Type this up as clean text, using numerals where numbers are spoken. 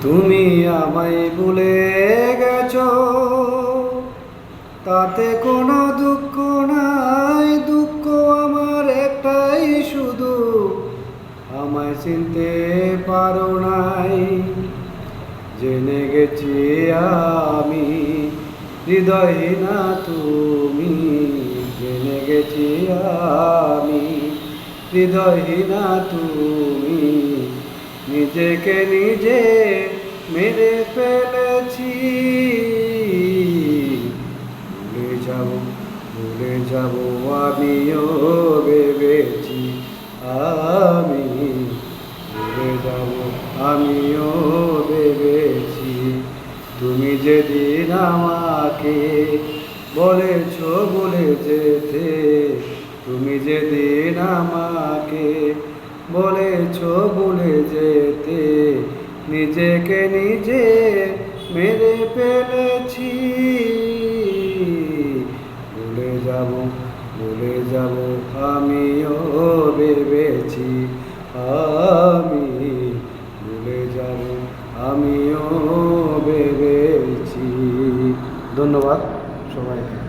তুমি আমায় ভুলে গেছো, তাতে কোনো দুঃখ নাই। দুঃখ আমার একটাই শুধু, আমায় চিনতে পারো নাই। জেনে গেছি আমি হৃদয়হীনা তুমি, জেনে গেছি আমি হৃদয়হীনা তুমি। নিজেকে নিজে মেরে ফেলেছি। ভুলে যাব আমিও ভেবেছি, আমি ভুলে যাব আমিও ভেবেছি। তুমি যেদিন আমাকে বলেছ ভুলে যেতে, তুমি যেদিন আমাকে বলেছ ভুলে যেতে, নিজেকে নিজে মেরে ফেলেছি। ভুলে যাব আমিও ভেবেছি, আমি ভুলে যাব আমিও ভেবেছি। ধন্যবাদ সবাইকে।